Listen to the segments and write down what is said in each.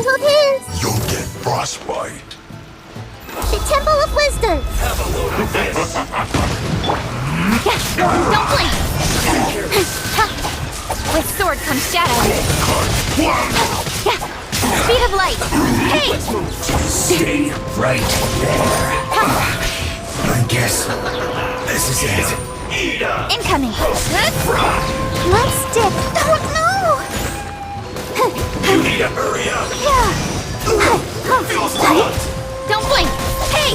hold hands. You'll get frostbite. The Temple of Wisdom. Have a load of this. Don't blink. With sword comes shadow. Speed of light. Hey! Stay right there. I guess this is it. Incoming. Let's dip. Oh no! You need to hurry up. Feels hot. Don't blink. Hey!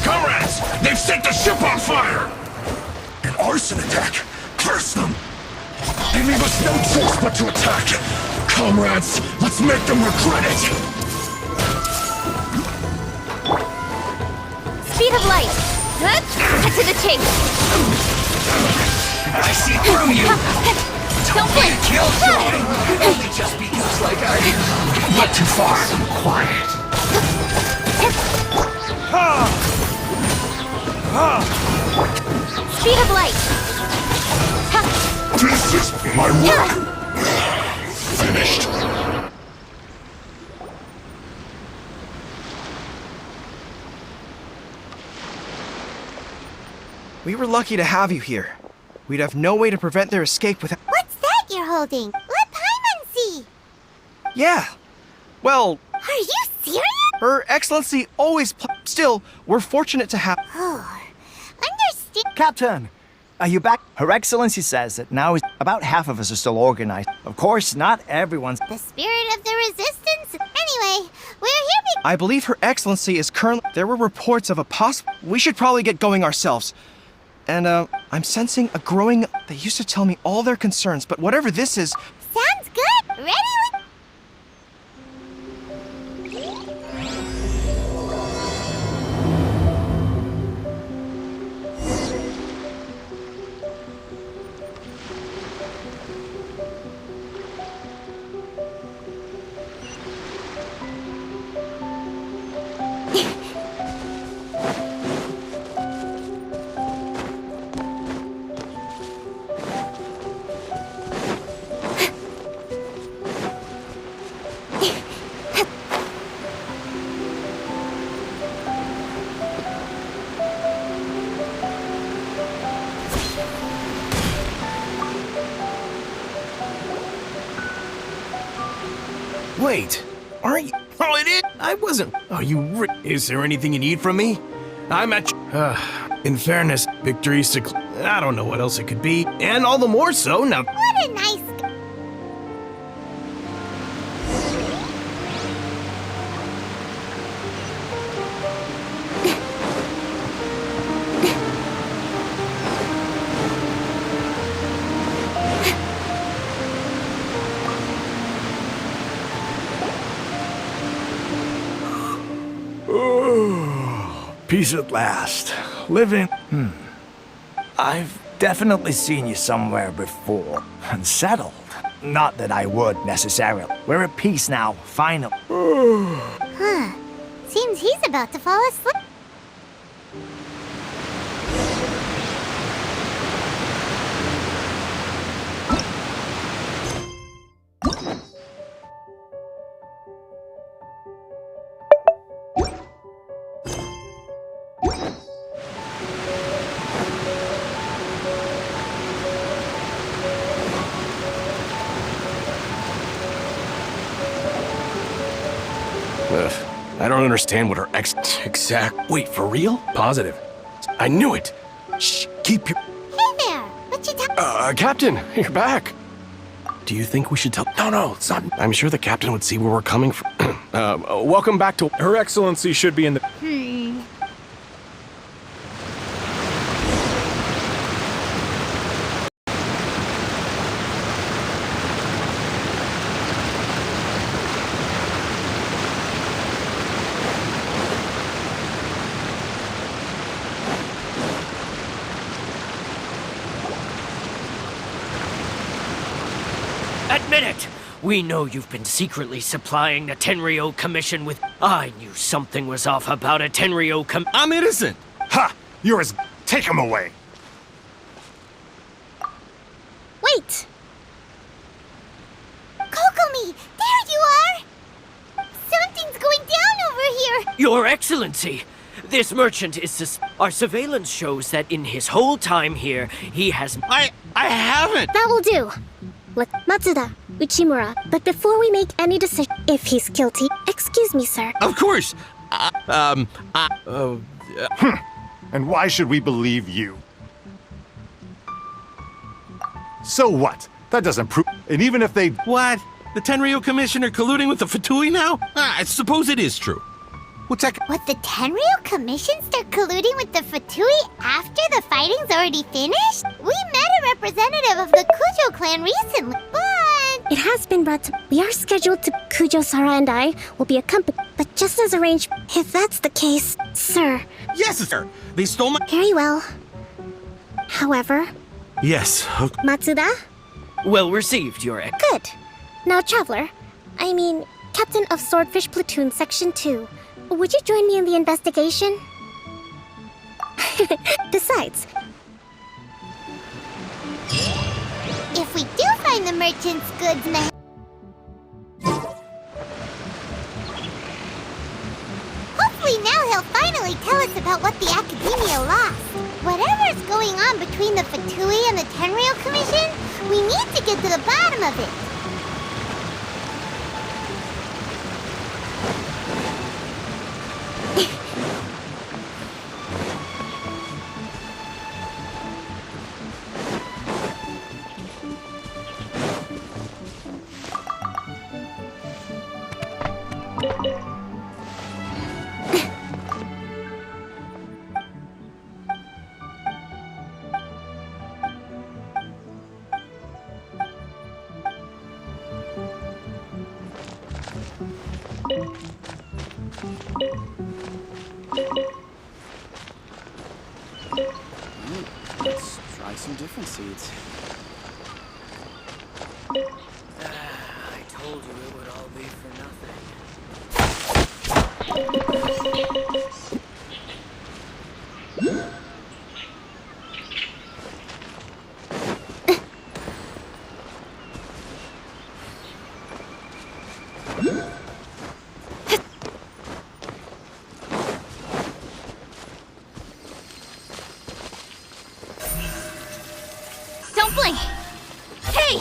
Comrades, they've set the ship on fire! An arson attack! Curse them! They leave us no choice but to attack! Comrades, let's make them regret it! Speed of light. Cut to the chase. I see through you. Don't blink. Killjoy. Only just because like I do. Not too far. Quiet. Speed of light. This is my work! Finished. We were lucky to have you here. We'd have no way to prevent their escape without... What's that you're holding? Let Paimon see. Yeah. Well, Are you serious? Her Excellency always... Still, we're fortunate to have... Oh, understand. Captain, are you back? Her Excellency says that now about half of us are still organized. Of course, not everyone's... The spirit of the resistance? Anyway, we're here because... I believe Her Excellency is currently... There were reports of a possible... We should probably get going ourselves. And, I'm sensing a growing... They used to tell me all their concerns, but whatever this is... Sounds good. Ready? Wait, aren't you? Oh, it is? I wasn't. Oh, is there anything you need from me? I'm at. In fairness, victory's to. I don't know what else it could be, and all the more so now. What a nice... Peace at last. Living... I've definitely seen you somewhere before. Unsettled. Not that I would, necessarily. We're at peace now, finally. Huh. Seems he's about to fall asleep. I don't understand what her exact. Wait, for real? Positive. I knew it. Shh, keep your. Hey there. What you talking... Captain, you're back. Do you think we should tell? No, it's not. I'm sure the captain would see where we're coming from. Welcome back to. Her Excellency should be in the... Admit it! We know you've been secretly supplying the Tenryo Commission with... I knew something was off about a Tenryo I'm innocent. Ha! You're as... Take him away! Wait! Your Excellency, this merchant is our surveillance shows that in his whole time here, he has... I haven't! That will do. Let Matsuda, Uchimura. But before we make any decision, if he's guilty, excuse me, sir. Of course! And why should we believe you? So what? That doesn't prove... And even if they... What? The Tenryo Commissioner colluding with the Fatui now? I suppose it is true. What's that? Would the Tenryo Commission start colluding with the Fatui after the fighting's already finished? We met a representative of the Kujo clan recently, but... It has been brought to... We are scheduled to... Kujo, Sara, and I will be accompanied, but just as arranged... If that's the case, sir... Yes, sir! They stole my... Very well. However... Yes, okay. Matsuda? Well received, Your Ex... Good. Now, Traveler, I mean, Captain of Swordfish Platoon Section 2, would you join me in the investigation? Besides, if we do find the merchant's goods in the... Hopefully now he'll finally tell us about what the Academia lost. Whatever's going on between the Fatui and the Tenryo Commission, we need to get to the bottom of it. Let's try some different seeds. I told you it would all be for nothing. Don't blink! Hey!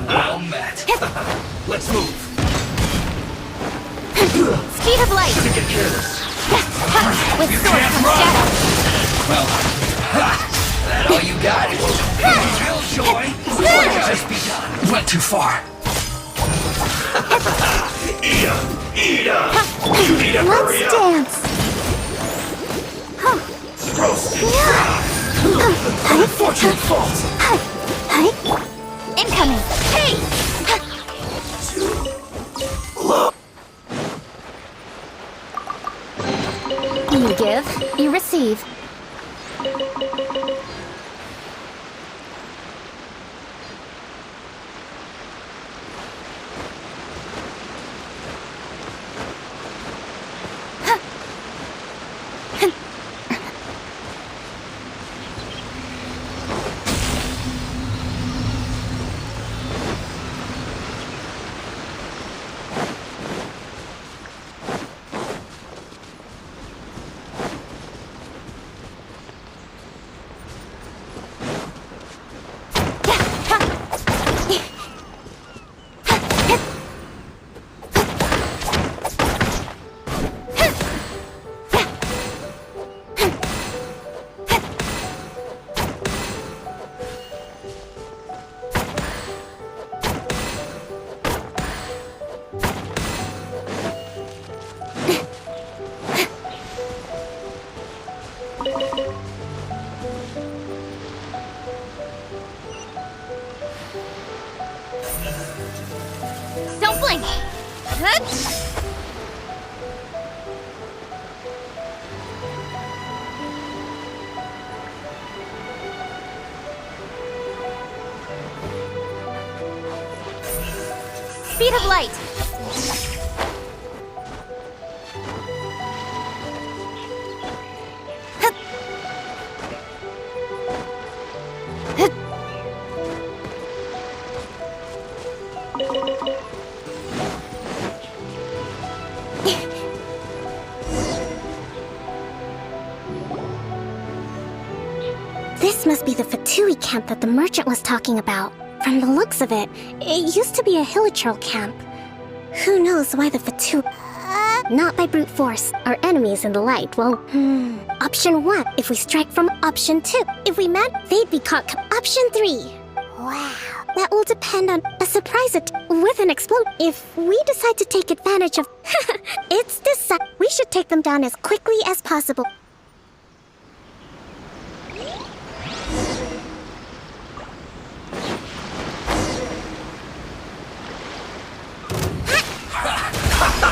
Well met. Let's move. Speed of light! Shouldn't get careless. With You sword can't comes run! shadow! Well, that all you got? Killjoy? What just begun? Went too far. Eat 'em! Eat 'em! You need to hurry Let's up! dance! Roasted! Unfortunate fault! Incoming! Hey! Look! You give, you receive. speed of light. This must be the Fatui camp that the merchant was talking about. From the looks of it, it used to be a hilichurl camp. Who knows why the Fatui... Not by brute force. Our enemies in the light, well... Option 1, if we strike from option 2. If we met, they'd be caught... Option 3. Wow. That will depend on a surprise with an explosion. If we decide to take advantage of... It's decided. We should take them down as quickly as possible.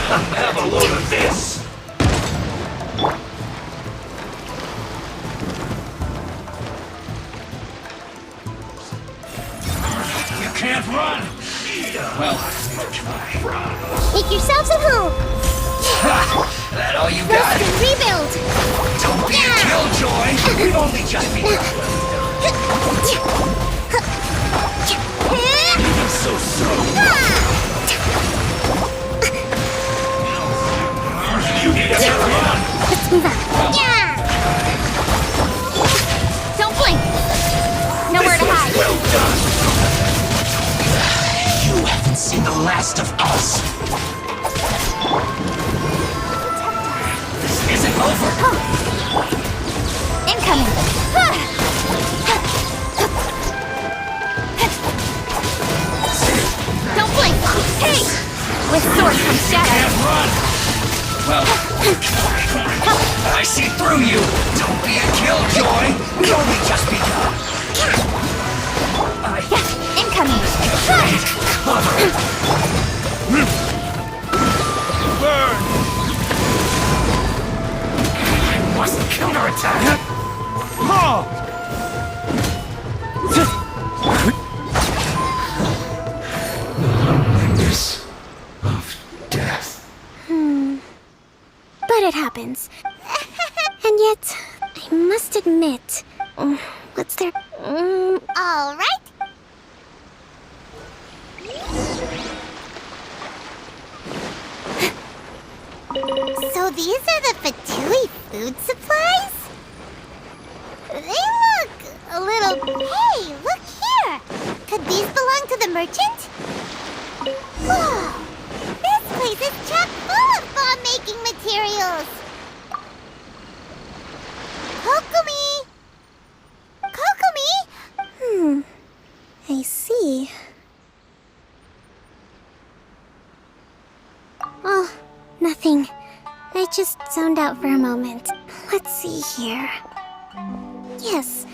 Have a load of this! You can't run! Well, try. Make yourselves at home. That all you got? Rest and rebuild. Don't be a killjoy! We've only just begun. Even so slow. You need to run! Let's move on. Yeah! Don't blink. Nowhere to hide. Well done! You haven't seen the last of us! This isn't over! Incoming. Don't blink. Hey! With sword comes shadow. Can't run! Well, I see through you! Don't be a killjoy! We've only just begun! Incoming! Cover! Burn! I must counterattack! Witness of death. But it happens. And yet, I must admit... What's there... All right. So these are the Fatui food supplies? They look a little... Hey, look here! Could these belong to the merchant? Whoa! This place is chock full of bomb-making materials! Kokomi! Kokomi! I see. Oh, nothing. I just zoned out for a moment. Let's see here. Yes,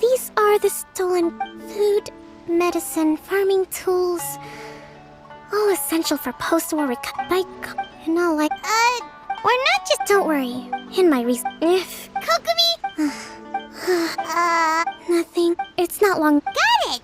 these are the stolen food, medicine, farming tools. All essential for post-war recovery. And all like... Or not just... Don't worry. In my if... Kokomi! Nothing. It's not long... Got it!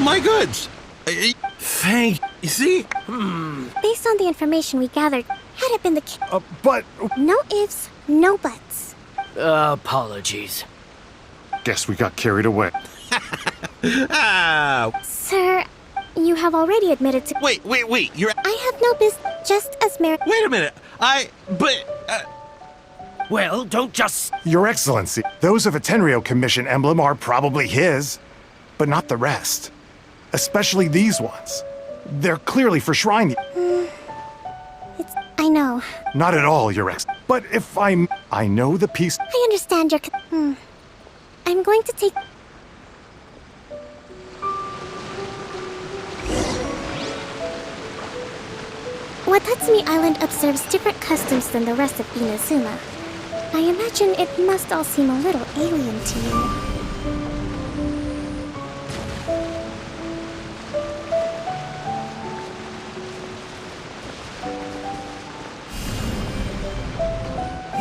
my goods. Thank you. See? Based on the information we gathered, had it been the case... But... No ifs, no buts. Apologies. Guess we got carried away. Sir, you have already admitted to... Wait, you're... I have no business, just as Wait a minute. Well, don't just... Your Excellency, those of a Tenryou Commission emblem are probably his, but not the rest. Especially these ones. They're clearly for shrine... I know. Not at all, Your Ex. But if I know the piece... I understand your... I'm going to take... Watatsumi Island observes different customs than the rest of Inazuma. I imagine it must all seem a little alien to you.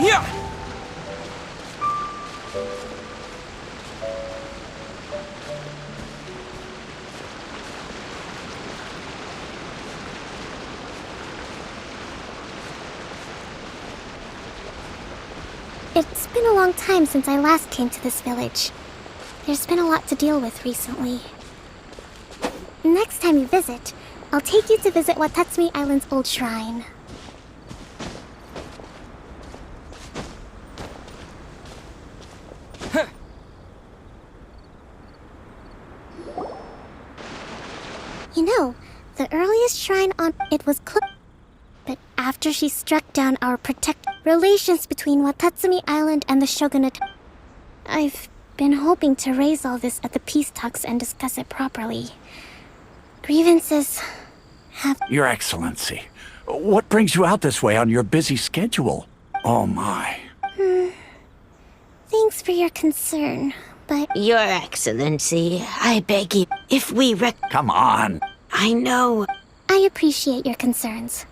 Yeah! It's been a long time since I last came to this village. There's been a lot to deal with recently. Next time you visit, I'll take you to visit Watatsumi Island's old shrine. You know, the earliest shrine on it was closed. But after she struck down our relations between Watatsumi Island and the shogunate, I've been hoping to raise all this at the peace talks and discuss it properly. Grievances have... Your Excellency, what brings you out this way on your busy schedule? Oh my. Thanks for your concern, but... Your Excellency, I beg you, if we Come on. I know... I appreciate your concerns.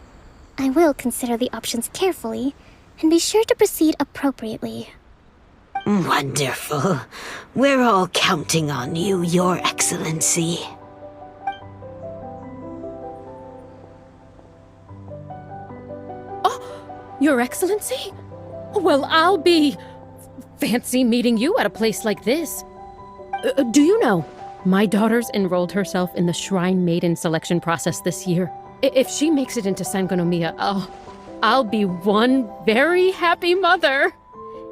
I will consider the options carefully, and be sure to proceed appropriately. Wonderful. We're all counting on you, Your Excellency. Oh, Your Excellency? Well, I'll be... fancy meeting you at a place like this. Do you know, my daughter's enrolled herself in the Shrine Maiden selection process this year. If she makes it into Sangonomiya, I'll be one very happy mother.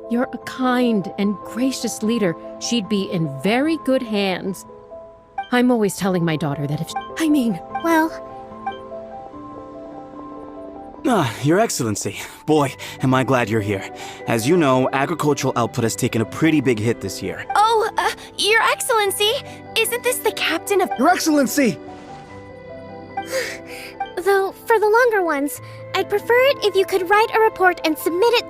You're a kind and gracious leader. She'd be in very good hands. I'm always telling my daughter that if Well... Your Excellency. Boy, am I glad you're here. As you know, agricultural output has taken a pretty big hit this year. Oh, Your Excellency! Isn't this the captain of... Your Excellency! Though, for the longer ones, I'd prefer it if you could write a report and submit it...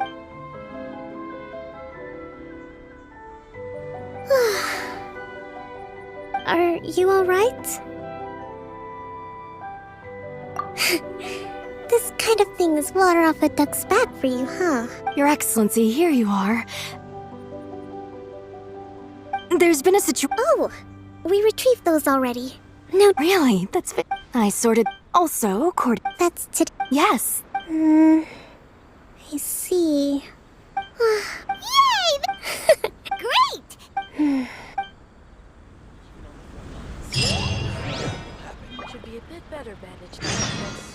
Are you alright? This kind of thing is water off a duck's back for you, huh? Your Excellency, here you are. There's been a Oh! We retrieved those already. No... Really? I sorted... Also, That's today. Yes. I see. Yay! Great! should be a bit better bandaged than this.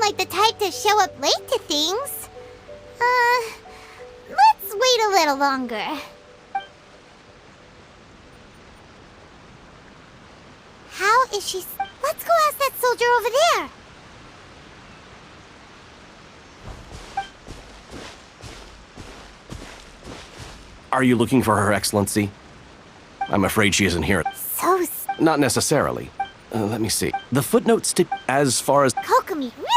like the type to show up late to things. Let's wait a little longer. How is she? Let's go ask that soldier over there. Are you looking for Her Excellency? I'm afraid she isn't here. So Not necessarily. Let me see. The footnote as far as... Kokomi, really?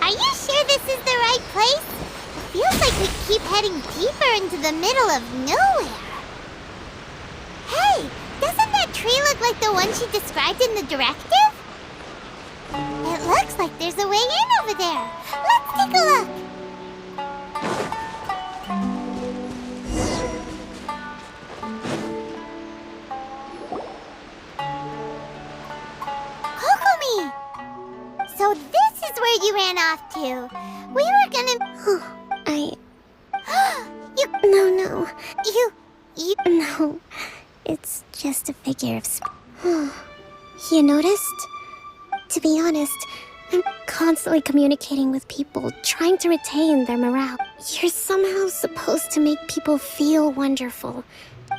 Are you sure this is the right place? It feels like we keep heading deeper into the middle of nowhere. Hey, doesn't that tree look like the one she described in the directive? It looks like there's a way in over there. Let's take a look. Kokomi! So this is where you ran off to. We were gonna... No. You... No. It's just a figure of You noticed? To be honest, I'm constantly communicating with people, trying to retain their morale. You're somehow supposed to make people feel wonderful.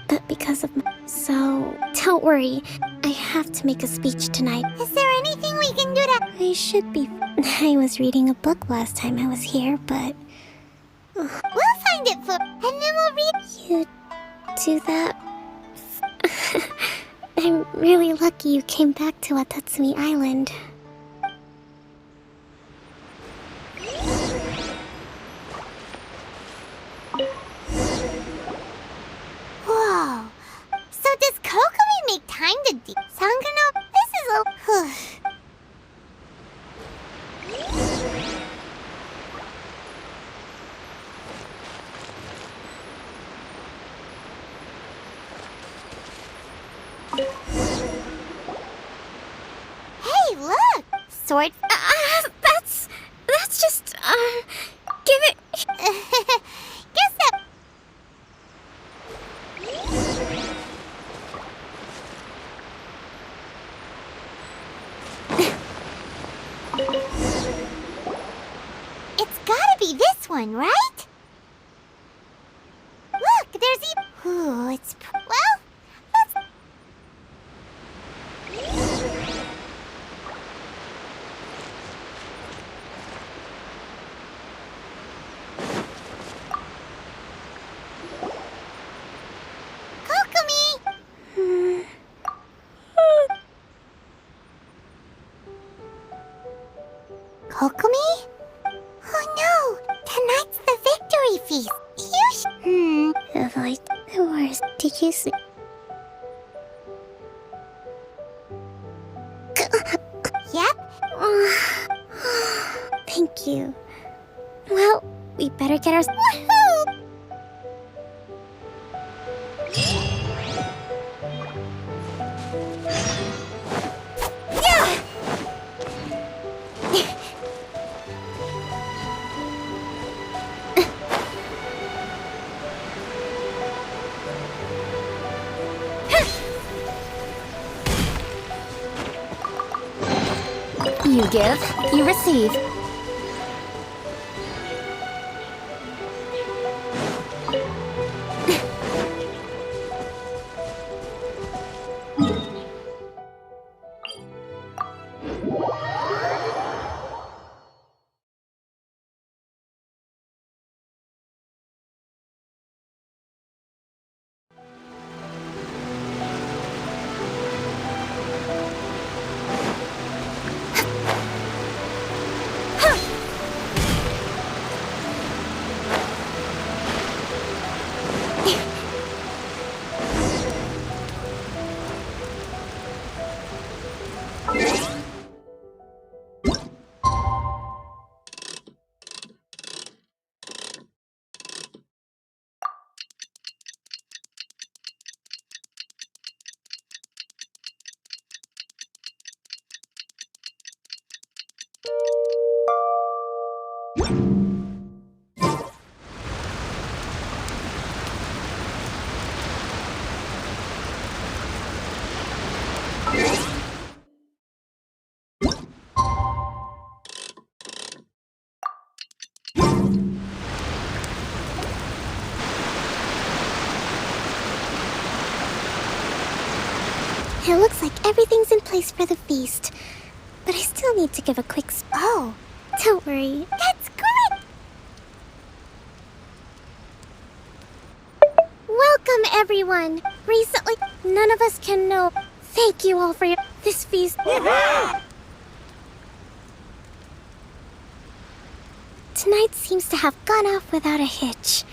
But because of So, don't worry. I have to make a speech tonight. Is there anything we can do to... I should be... I was reading a book last time I was here, but... We'll find it and then we'll read... You do that? I'm really lucky you came back to Watatsumi Island. Whoa. So does Kokomi make time to Sangonomiya? This is a... Hey, look! Sword... That's just, give it... Guess that... It's gotta be this one, right? Look, there's Ooh, it's... Well, let's... Kokomi! Kokomi? Oh no! Tonight's the victory feast! Avoid the worst. Did you see? Yep. Thank you. Well, we better get our... Woohoo! Yeah! You give, you receive. It looks like everything's in place for the feast. But I still need to give a quick Oh, don't worry. That's great! Welcome, everyone! Recently, none of us can know. Thank you all for this feast. Tonight seems to have gone off without a hitch.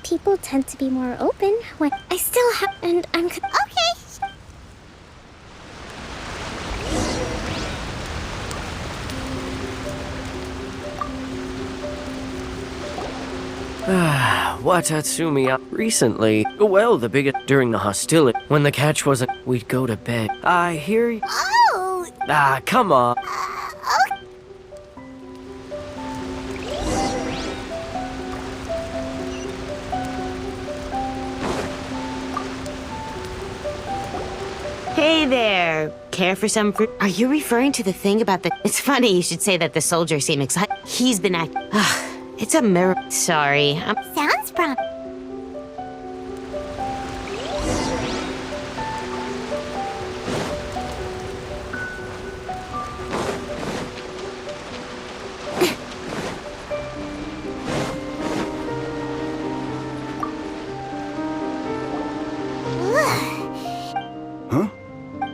People tend to be more open when I still have... and I'm... Okay! Watatsumi, recently, well, the biggest during the hostility, when the catch wasn't, we'd go to bed. I hear you. Oh! Come on. Hey there! Care for some fruit? Are you referring to the thing about the... It's funny you should say that the soldiers seem excited. He's been acting... It's a mirror. Sorry. Sounds prom. Huh?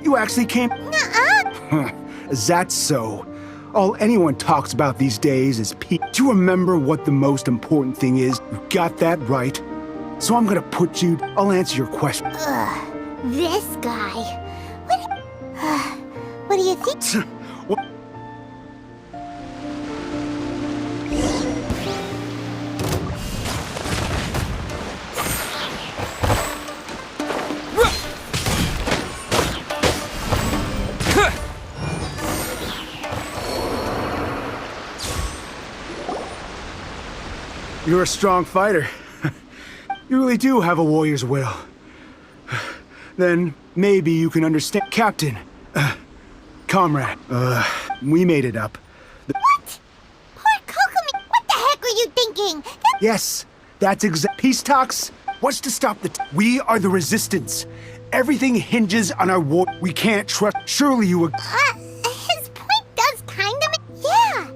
You actually came? Nuh-uh. Is that so? All anyone talks about these days is peace. Do you remember what the most important thing is? You got that right. So I'm gonna put you... I'll answer your question. This guy. What do you think? What? You're a strong fighter. You really do have a warrior's will. Then maybe you can understand. Captain, comrade, we made it up. What? Poor Kokomi, what the heck were you thinking? Yes, that's peace talks. What's to stop the... We are the resistance. Everything hinges on our war. We can't trust... Surely you would... His point does kind of... Yeah,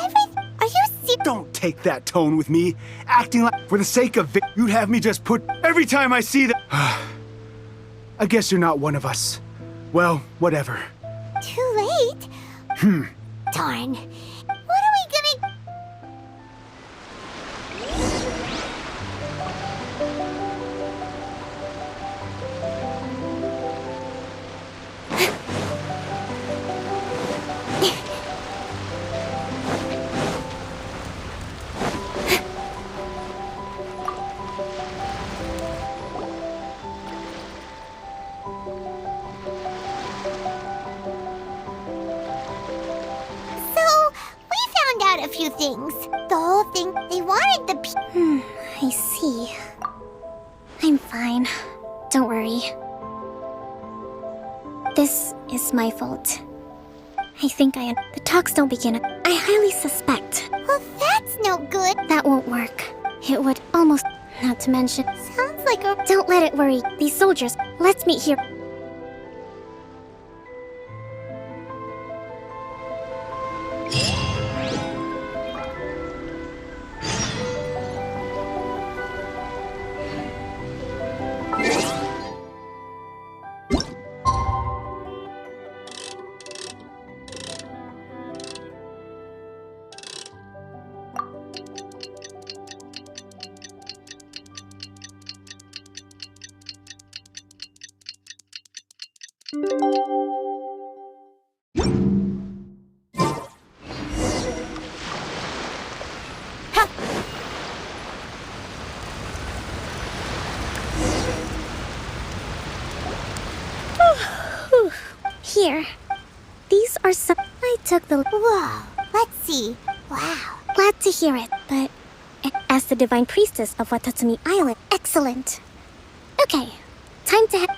everything... Are you serious? Don't take that tone with me. Acting like... For the sake of it, you'd have me just put... Every time I see that... I guess you're not one of us. Well, whatever. Too late? Darn. What are we gonna... a few things. The whole thing, they wanted the I see. I'm fine. Don't worry. This is my fault. I think the talks don't begin. I highly suspect. Well, that's no good. That won't work. It would almost... Not to mention... Sounds like a... Don't let it worry. These soldiers, let's meet here. Here. These are some... I took the... Whoa. Let's see. Wow. Glad to hear it, but as the Divine Priestess of Watatsumi Island, excellent. Okay, time to head.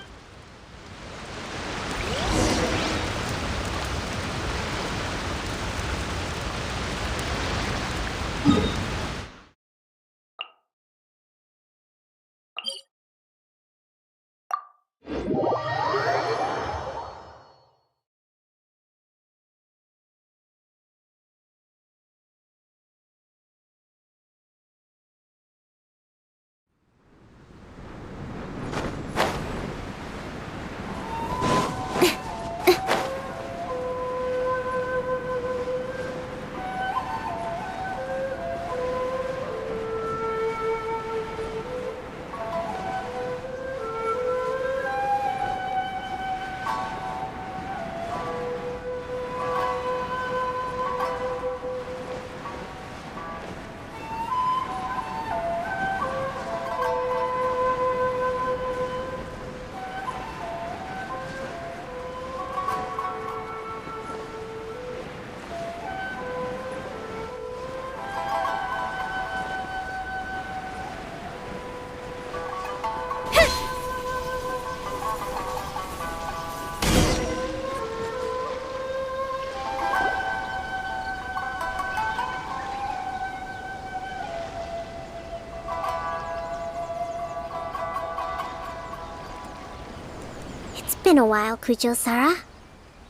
It's been a while, Kujo-Sara.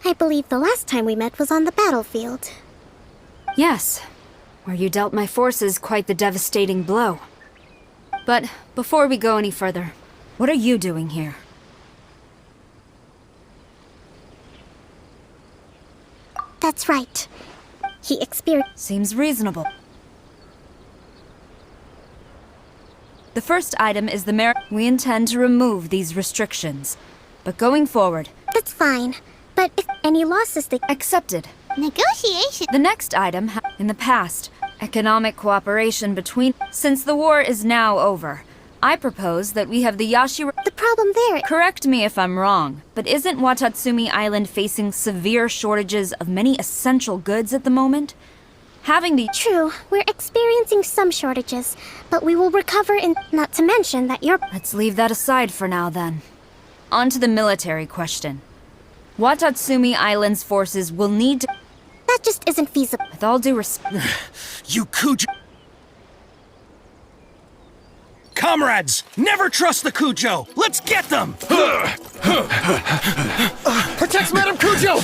I believe the last time we met was on the battlefield. Yes, where you dealt my forces quite the devastating blow. But before we go any further, what are you doing here? That's right. He experienced... Seems reasonable. The first item is the We intend to remove these restrictions. But going forward... That's fine. But if any losses they... Accepted. Negotiation. The next item, in the past, economic cooperation between... Since the war is now over, I propose that we have the Yashiro... The problem there... Correct me if I'm wrong, but isn't Watatsumi Island facing severe shortages of many essential goods at the moment? Having the... True, we're experiencing some shortages, but we will recover in... Not to mention that you're... Let's leave that aside for now, then. On to the military question. Watatsumi Island's forces will need to... That just isn't feasible. With all due respect... You Kujo... Comrades, never trust the Kujo! Let's get them! Protect Madame Kujo!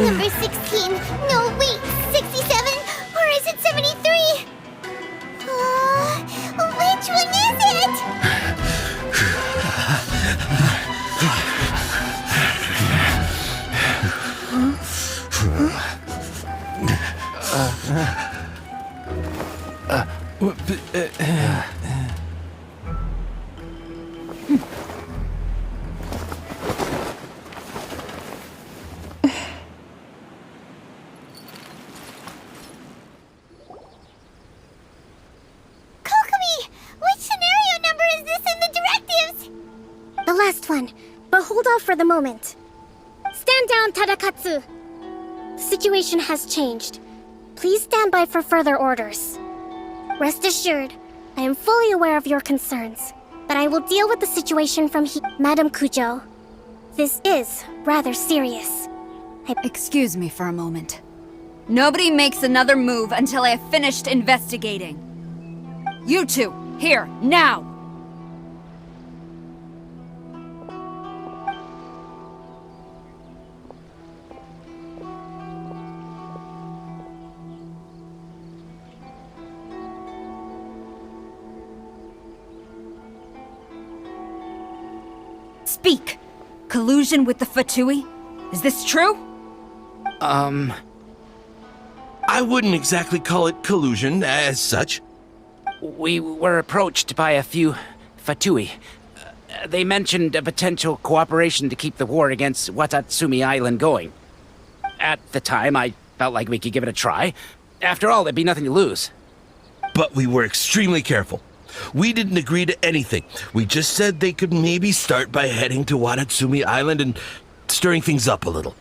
Number 16. No, wait. 67? Or is it 73? Which one is it? Last one, but hold off for the moment. Stand down, Tadakatsu. The situation has changed. Please stand by for further orders. Rest assured, I am fully aware of your concerns, but I will deal with the situation from here. Madam Kujo, this is rather serious. Excuse me for a moment. Nobody makes another move until I have finished investigating. You two, here, now! Speak! Collusion with the Fatui? Is this true? I wouldn't exactly call it collusion as such. We were approached by a few Fatui. They mentioned a potential cooperation to keep the war against Watatsumi Island going. At the time, I felt like we could give it a try. After all, there'd be nothing to lose. But we were extremely careful. We didn't agree to anything. We just said they could maybe start by heading to Watatsumi Island and stirring things up a little.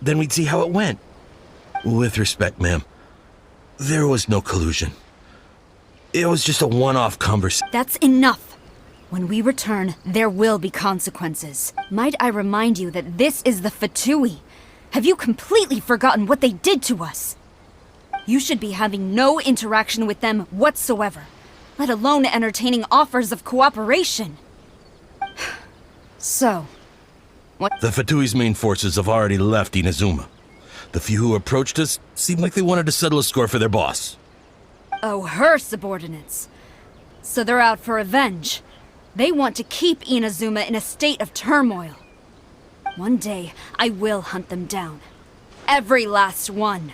Then we'd see how it went. With respect, ma'am, there was no collusion. It was just a one-off conversation. That's enough. When we return, there will be consequences. Might I remind you that this is the Fatui? Have you completely forgotten what they did to us? You should be having no interaction with them whatsoever, let alone entertaining offers of cooperation. So, what? The Fatui's main forces have already left Inazuma. The few who approached us seemed like they wanted to settle a score for their boss. Oh, her subordinates. So they're out for revenge. They want to keep Inazuma in a state of turmoil. One day, I will hunt them down. Every last one.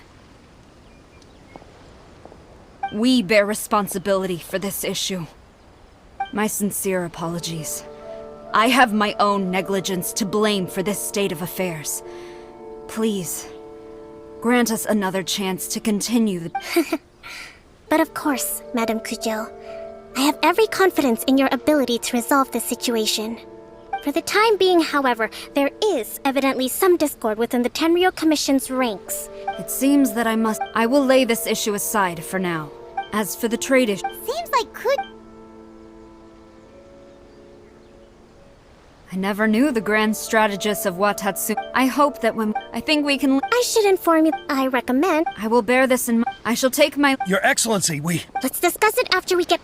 We bear responsibility for this issue. My sincere apologies. I have my own negligence to blame for this state of affairs. Please, grant us another chance to continue the... But of course, Madam Kujo. I have every confidence in your ability to resolve this situation. For the time being, however, there is evidently some discord within the Tenryou Commission's ranks. It seems that I will lay this issue aside for now. As for the trade issue... Seems like I never knew the grand strategist of Watatsumi. I hope that I think we can... I should inform you. I recommend... I will bear this in mind. I shall take my... Your Excellency, Let's discuss it after we get...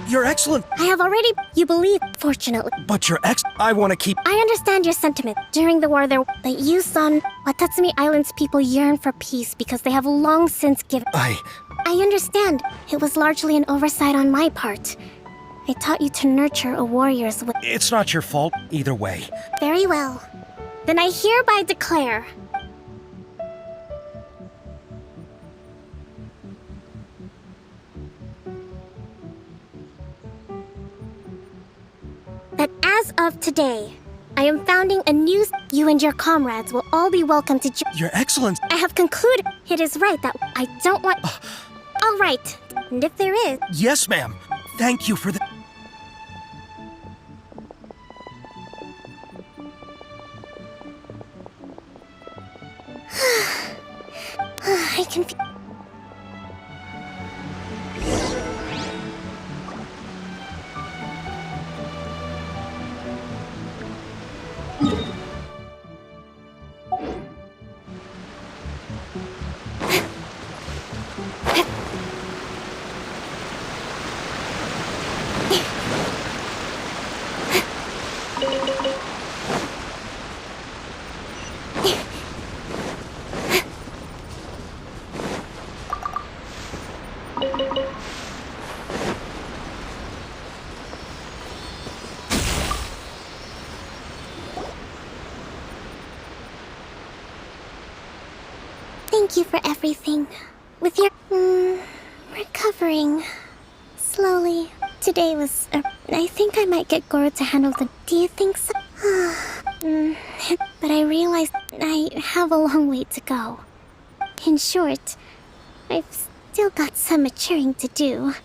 Your Excellency. I have already... You believe, fortunately. But Your I want to keep... I understand your sentiment. During the war, that you saw Watatsumi Island's people yearn for peace because they have long since given... I understand. It was largely an oversight on my part. I taught you to nurture a warrior's will. It's not your fault, either way. Very well. Then I hereby declare... that as of today, I am founding a new... You and your comrades will all be welcome to... Your Excellency. I have concluded it is right that I don't want... All right. And if there is... Yes, ma'am. Thank you for the... I can... Thank you for everything. With your... recovering. Slowly. Today was... I think I might get Goro to handle the... Do you think so? But I realized I have a long way to go. In short, I've still got some maturing to do.